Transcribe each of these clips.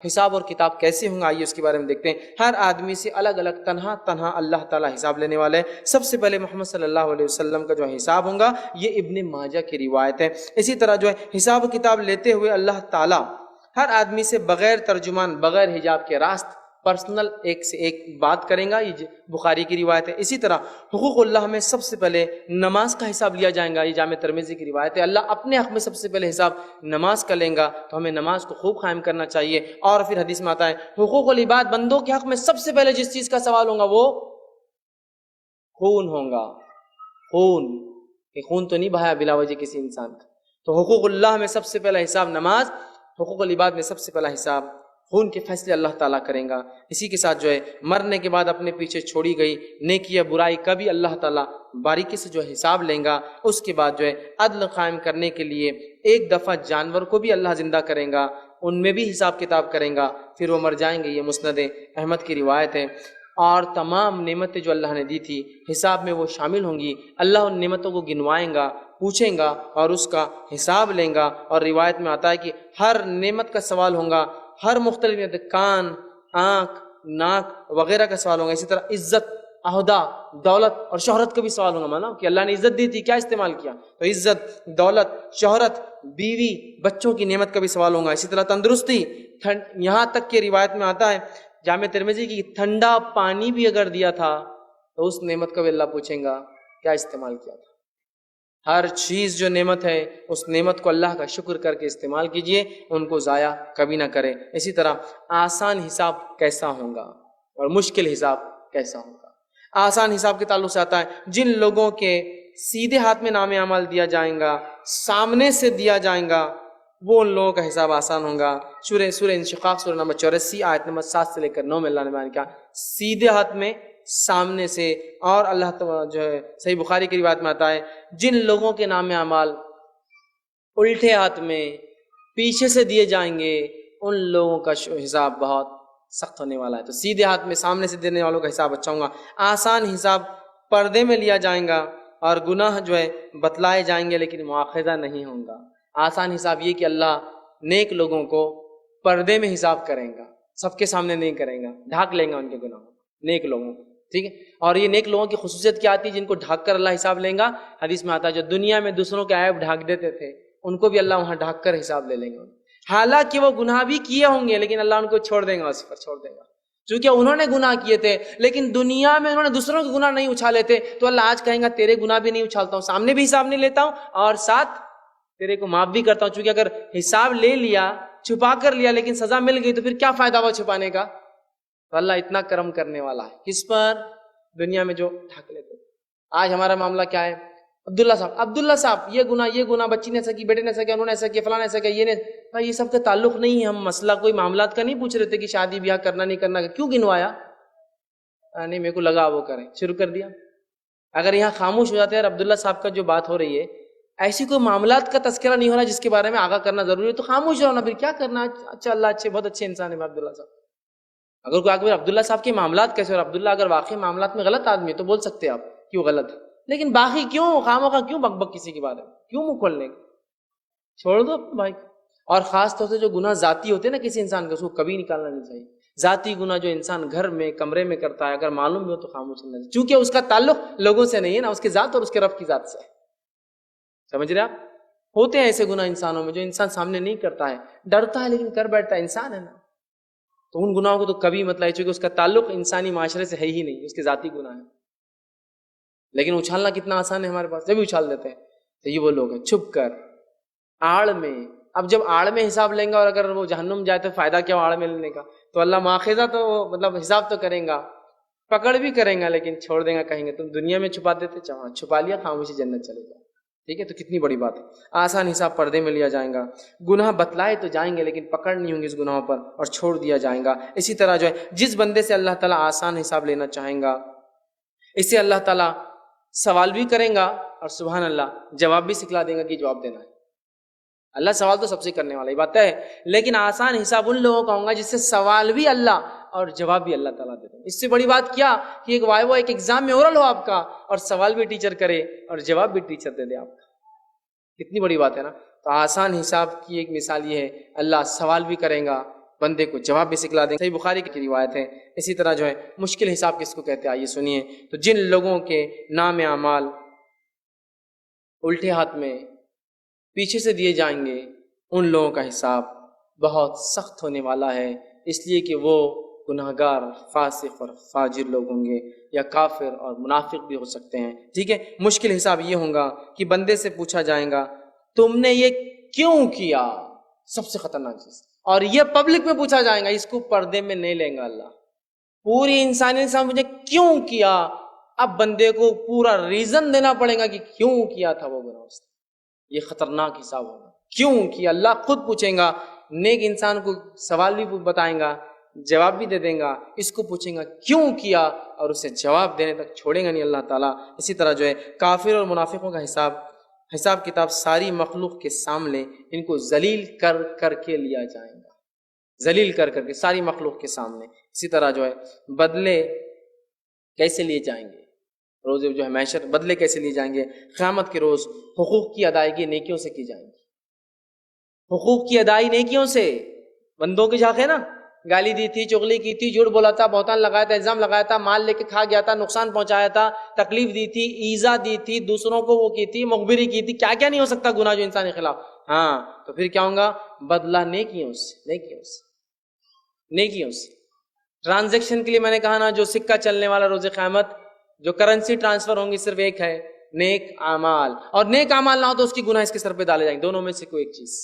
حساب اور کتاب کیسے ہوں گا آئیے اس کے بارے میں دیکھتے ہیں۔ ہر آدمی سے الگ الگ تنہا اللہ تعالیٰ حساب لینے والے ہیں۔ سب سے پہلے محمد صلی اللہ علیہ وسلم کا جو حساب ہوگا یہ ابن ماجہ کی روایت ہے۔ اسی طرح جو ہے حساب و کتاب لیتے ہوئے اللہ تعالیٰ ہر آدمی سے بغیر ترجمان بغیر حجاب کے راست پرسنل ایک سے ایک بات کریں گا، یہ بخاری کی روایت ہے۔ اسی طرح حقوق اللہ میں سب سے پہلے نماز کا حساب لیا جائے گا، یہ جامع ترمذی کی روایت ہے۔ اللہ اپنے حق میں سب سے پہلے حساب نماز کا لیں گا، تو ہمیں نماز کو خوب قائم کرنا چاہیے۔ اور پھر حدیث میں آتا ہے حقوق العباد، بندوں کے حق میں سب سے پہلے جس چیز کا سوال ہوگا وہ خون ہوگا۔ خون تو نہیں بہایا بلا وجہ کسی انسان کا، تو حقوق اللہ میں سب سے پہلا حساب نماز، حقوق العباد میں سب سے پہلا حساب خون کے فیصلے اللہ تعالیٰ کریں گا۔ اسی کے ساتھ جو ہے مرنے کے بعد اپنے پیچھے چھوڑی گئی نیکی یا برائی کا بھی اللہ تعالیٰ باریکی سے جو حساب لیں گا۔ اس کے بعد جو ہے عدل قائم کرنے کے لیے ایک دفعہ جانور کو بھی اللہ زندہ کریں گا، ان میں بھی حساب کتاب کریں گا، پھر وہ مر جائیں گے، یہ مسند احمد کی روایت ہے۔ اور تمام نعمتیں جو اللہ نے دی تھی حساب میں وہ شامل ہوں گی، اللہ ان نعمتوں کو گنوائیں گا، پوچھیں گا اور اس کا حساب لیں گا۔ اور روایت میں آتا ہے کہ ہر نعمت کا سوال ہوگا، ہر مختلف نعمت، کان، آنکھ، ناک وغیرہ کا سوال ہوگا۔ اسی طرح عزت، عہدہ، دولت اور شہرت کا بھی سوال ہوگا، مانا کہ اللہ نے عزت دی تھی، کیا استعمال کیا؟ تو عزت، دولت، شہرت، بیوی، بچوں کی نعمت کا بھی سوال ہوگا۔ اسی طرح تندرستی، یہاں تک کہ روایت میں آتا ہے جامع ترمذی کی ٹھنڈا پانی بھی اگر دیا تھا تو اس نعمت کا بھی اللہ پوچھیں گا کیا استعمال کیا تھا۔ ہر چیز جو نعمت ہے اس نعمت کو اللہ کا شکر کر کے استعمال کیجئے، ان کو ضائع کبھی نہ کریں۔ اسی طرح آسان حساب کیسا ہوگا اور مشکل حساب کیسا ہوگا۔ آسان حساب کے تعلق سے آتا ہے جن لوگوں کے سیدھے ہاتھ میں نام اعمال دیا جائیں گا، سامنے سے دیا جائیں گا، وہ ان لوگوں کا حساب آسان ہوگا۔ سورہ انشقاق سورہ نمبر 84 آیت نمبر 7 سے لے کر 9 میں اللہ نے بیان کیا سیدھے ہاتھ میں، سامنے سے۔ اور اللہ تعالیٰ جو ہے صحیح بخاری کی روایت میں آتا ہے جن لوگوں کے نام اعمال الٹے ہاتھ میں پیچھے سے دیے جائیں گے ان لوگوں کا حساب بہت سخت ہونے والا ہے۔ تو سیدھے ہاتھ میں سامنے سے دینے والوں کا حساب اچھا ہوگا۔ آسان حساب پردے میں لیا جائیں گا اور گناہ جو ہے بتلائے جائیں گے لیکن مواخذہ نہیں ہوں گا۔ آسان حساب یہ کہ اللہ نیک لوگوں کو پردے میں حساب کریں گا، سب کے سامنے نہیں کریں گا، ڈھانک لیں گا ان کے گناہوں کو، نیک لوگوں کو، ٹھیک ہے۔ اور یہ نیک لوگوں کی خصوصیت کیا آتی ہے جن کو ڈھانک کر اللہ حساب لیں گا؟ حدیث میں آتا ہے جو دنیا میں دوسروں کے عیب ڈھانک دیتے تھے ان کو بھی اللہ وہاں ڈھانک کر حساب لے لیں گے، حالانکہ وہ گناہ بھی کیے ہوں گے لیکن اللہ ان کو چھوڑ دیں گا، اس پر چھوڑ دیں گا، چونکہ انہوں نے گناہ کیے تھے لیکن دنیا میں انہوں نے دوسروں کے گناہ نہیں اچھالے تھے، تو اللہ آج کہیں گا تیرے گناہ بھی نہیں اچھالتا ہوں، سامنے بھی حساب نہیں لیتا ہوں اور ساتھ تیرے کو معاف بھی کرتا ہوں۔ چونکہ اگر حساب لے لیا، چھپا کر لیا لیکن سزا مل گئی تو پھر کیا فائدہ ہوا چھپانے کا؟ تو اللہ اتنا کرم کرنے والا ہے کس پر؟ دنیا میں جو ڈھک لیتے۔ آج ہمارا معاملہ کیا ہے؟ عبداللہ صاحب یہ گناہ بچی نے ایسا کی، بیٹے نے ایسا کیا، انہوں نے ایسا کیا، فلاں نے ایسا کیا، یہ سب کا تعلق نہیں ہے۔ ہم مسئلہ کوئی معاملات کا نہیں پوچھ رہے تھے کہ شادی بیاہ کرنا نہیں کرنا، کیوں گنوایا؟ نہیں میرے کو لگا وہ کریں، شروع کر دیا۔ اگر یہاں خاموش ہو جاتے ہیں، عبداللہ صاحب کا جو بات ہو رہی ہے ایسی کوئی معاملات کا تذکرہ نہیں ہو رہا جس کے بارے میں آگاہ کرنا ضروری ہے، تو خاموش رہنا، پھر کیا کرنا؟ اچھا اللہ اچھے، بہت اچھے انسان ہے عبداللہ صاحب۔ اگر کوئی آگے عبداللہ صاحب کے معاملات کیسے، اور عبداللہ اگر واقعی معاملات میں غلط آدمی ہے تو بول سکتے ہیں آپ کیوں غلط ہے، لیکن باقی کیوں خواہ کیوں بک بک کسی کے بارے میں کیوں منہ کھولنے کا؟ چھوڑ دو بھائی۔ اور خاص طور سے جو گناہ ذاتی ہوتے ہیں نا کسی انسان کے، اس کو کبھی نکالنا نہیں چاہیے۔ ذاتی گناہ جو انسان گھر میں کمرے میں کرتا ہے اگر معلوم بھی ہو تو خاموش رہنا چاہیے، چونکہ اس کا تعلق لوگوں سے نہیں ہے نا، اس کی ذات اور اس کے رب کی ذات سے ہے۔ سمجھ رہے آپ؟ ہوتے ہیں ایسے گناہ انسانوں میں جو انسان سامنے نہیں کرتا ہے، ڈرتا ہے لیکن کر بیٹھتا ہے، انسان ہے نا، تو ان گناہوں کو تو کبھی مت لائے، چونکہ اس کا تعلق انسانی معاشرے سے ہے ہی نہیں، اس کے ذاتی گناہ ہے۔ لیکن اچھالنا کتنا آسان ہے ہمارے پاس، جب بھی اچھال دیتے ہیں۔ تو یہ وہ لوگ ہیں چھپ کر، آڑ میں۔ اب جب آڑ میں حساب لیں گا اور اگر وہ جہنم جائے تو فائدہ کیا آڑ میں لینے کا؟ تو اللہ مواخذہ تو مطلب حساب تو کریں گا، پکڑ بھی کریں گا لیکن چھوڑ دیں گا، کہیں گے تم دنیا میں چھپا دیتے، چھپا لیا، خاموشی جنت چلے جائے، ٹھیک ہے۔ تو کتنی بڑی بات ہے، آسان حساب پردے میں لیا جائے گا، گناہ بتلائے تو جائیں گے لیکن پکڑ نہیں ہوں گی اس گناہوں پر اور چھوڑ دیا جائے گا۔ اسی طرح جو ہے جس بندے سے اللہ تعالیٰ آسان حساب لینا چاہیں گا اسے اللہ تعالیٰ سوال بھی کریں گا اور سبحان اللہ جواب بھی سکھلا دیں گا کہ جواب دینا ہے۔ اللہ سوال تو سب سے کرنے والا، یہ بات ہے، لیکن آسان حساب ان لوگوں کا ہوگا جس سے سوال بھی اللہ اور جواب بھی اللہ تعالیٰ دیتے ہیں۔ اس سے بڑی بات کیا کہ ایک وائوا ایک ایگزام میں اورل ہو آپ کا اور سوال بھی ٹیچر کرے اور جواب بھی ٹیچر دے دے آپ کا، کتنی بڑی بات ہے نا۔ تو آسان حساب کی ایک مثال یہ ہے، اللہ سوال بھی کریں گا بندے کو جواب بھی سکھلا دیں گے۔ صحیح بخاری کی روایت ہے۔ اسی طرح جو ہے مشکل حساب کس کو کہتے ہیں آئیے سنیے۔ تو جن لوگوں کے نام اعمال الٹے ہاتھ میں پیچھے سے دیے جائیں گے ان لوگوں کا حساب بہت سخت ہونے والا ہے، اس لیے کہ وہ گناہگار، فاسق اور فاجر لوگ ہوں گے، یا کافر اور منافق بھی ہو سکتے ہیں۔ ٹھیک ہے، مشکل حساب یہ ہوگا کہ بندے سے پوچھا جائے گا تم نے یہ کیوں کیا، سب سے خطرناک چیز، اور یہ پبلک میں پوچھا جائے گا، اس کو پردے میں نہیں لیں گا اللہ، پوری انسانیت سے مجھے کیوں کیا۔ اب بندے کو پورا ریزن دینا پڑے گا کہ کیوں کیا تھا وہ گناہ اس نے، یہ خطرناک حساب ہوگا۔ کیوں کیا اللہ خود پوچھیں گا، نیک انسان کو سوال بھی بتائیں گا، جواب بھی دے دیں گا، اس کو پوچھیں گا کیوں کیا، اور اسے جواب دینے تک چھوڑیں گا نہیں اللہ تعالیٰ۔ اسی طرح جو ہے کافر اور منافقوں کا حساب کتاب ساری مخلوق کے سامنے ان کو ذلیل کر کر کے لیا جائے گا، ذلیل کر کر کے ساری مخلوق کے سامنے۔ اسی طرح جو ہے بدلے کیسے لیے جائیں گے، روز جو ہے محشر بدلے کیسے لیے جائیں گے، قیامت کے روز حقوق کی ادائیگی نیکیوں سے کی جائیں گی، حقوق کی ادائی نیکیوں سے۔ بندوں کی جھاق ہے نا، گالی دی تھی، چغلی کی تھی، جھوٹ بولا تھا، بہتان لگایا تھا، الزام لگایا تھا، مال لے کے کھا گیا تھا، نقصان پہنچایا تھا، تکلیف دی تھی، ایذا دی تھی، دوسروں کو وہ کی تھی، مخبری کی تھی، کیا کیا نہیں ہو سکتا گناہ جو انسان کے خلاف۔ ہاں تو پھر کیا ہوگا، بدلہ نیکیوں سے، نیکیوں سے، نیکیوں سے۔ ٹرانزیکشن کے لیے میں نے کہا نا، جو سکہ چلنے والا روز قیامت، جو کرنسی ٹرانسفر ہوں گی صرف ایک ہے، نیک اعمال، اور نیک اعمال نہ ہو تو اس کی گناہ اس کے سر پہ ڈالے جائیں گے، دونوں میں سے کوئی ایک چیز۔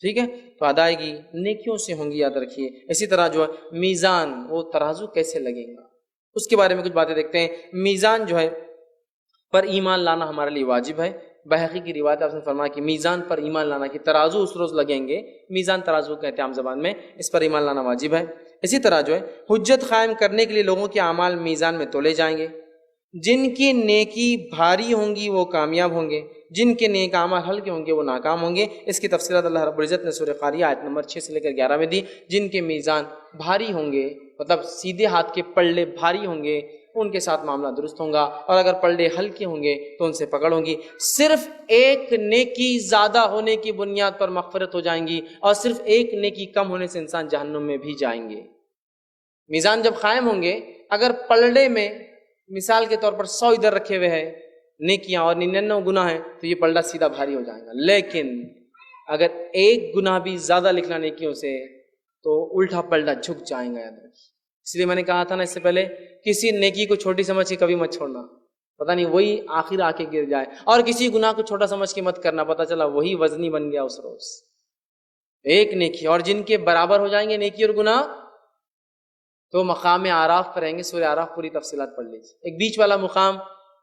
ٹھیک ہے، تو ادائیگی نیکیوں سے ہوں گی، یاد رکھیے۔ اسی طرح جو ہے میزان، وہ ترازو کیسے لگے گا، اس کے بارے میں کچھ باتیں دیکھتے ہیں۔ میزان جو ہے پر ایمان لانا ہمارے لیے واجب ہے۔ بحقی کی روایت آپ نے فرمایا کہ میزان پر ایمان لانا، کہ ترازو اس روز لگیں گے، میزان ترازو کہتے ہیں عام زبان میں، اس پر ایمان لانا واجب ہے۔ اسی طرح جو ہے حجت قائم کرنے کے لیے لوگوں کے اعمال میزان میں تولے جائیں گے، جن کی نیکی بھاری ہوں گی وہ کامیاب ہوں گے، جن کے نیک اعمال ہلکے ہوں گے وہ ناکام ہوں گے۔ اس کی تفصیلات اللہ رب العزت نے سورہ قاریہ آیت نمبر 6 سے لے کر 11 میں دی۔ جن کے میزان بھاری ہوں گے، مطلب سیدھے ہاتھ کے پلڑے بھاری ہوں گے، ان کے ساتھ معاملہ درست ہوگا، اور اگر پلڑے ہلکے ہوں گے تو ان سے پکڑ ہوگی۔ صرف ایک نیکی زیادہ ہونے کی بنیاد پر مغفرت ہو جائیں گی، اور صرف ایک نیکی کم ہونے سے انسان جہنم میں بھی جائیں گے۔ میزان جب قائم ہوں گے، اگر پلڑے میں مثال کے طور پر 100 ادھر رکھے ہوئے ہیں نیکیاں اور 99 گناہ ہیں، تو یہ پلڑا سیدھا بھاری ہو جائے گا۔ لیکن اگر ایک گناہ بھی زیادہ لکھنا نیکیوں سے تو الٹا پلڑا جھک جائے گا، یاد رکھیے۔ اس لیے میں نے کہا تھا نا اس سے پہلے، کسی نیکی کو چھوٹی سمجھ کے کبھی مت چھوڑنا، پتہ نہیں وہی آخر آ کے گر جائے، اور کسی گناہ کو چھوٹا سمجھ کے مت کرنا، پتہ چلا وہی وزنی بن گیا اس روز۔ ایک نیکی، اور جن کے برابر ہو جائیں گے نیکی اور گناہ، تو مقام اعراف پر رہیں گے۔ سورہ اعراف پوری تفصیلات پڑھ لیجیے۔ ایک بیچ والا مقام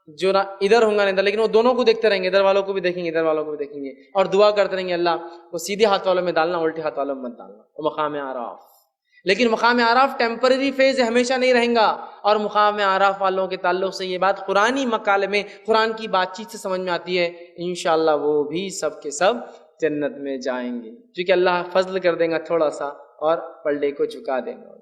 جو نہ ادھر ہوں گا نہ ادھر، لیکن وہ دونوں کو دیکھتے رہیں گے، ادھر والوں کو بھی دیکھیں گے، ادھر والوں کو بھی دیکھیں گے، اور دعا کرتے رہیں گے اللہ وہ سیدھے ہاتھ والوں میں ڈالنا، الٹے ہاتھ والوں میں مت ڈالنا، وہ مقام اعراف۔ لیکن مقام اعراف ٹیمپرری فیز ہے، ہمیشہ نہیں رہیں گا۔ اور مقام اعراف والوں کے تعلق سے یہ بات قرآنی مقالے میں، قرآن کی بات چیت سے سمجھ میں آتی ہے، انشاءاللہ وہ بھی سب کے سب جنت میں جائیں گے، کیونکہ اللہ فضل کر دیں گا تھوڑا سا اور پلڑے کو جھکا دیں گا۔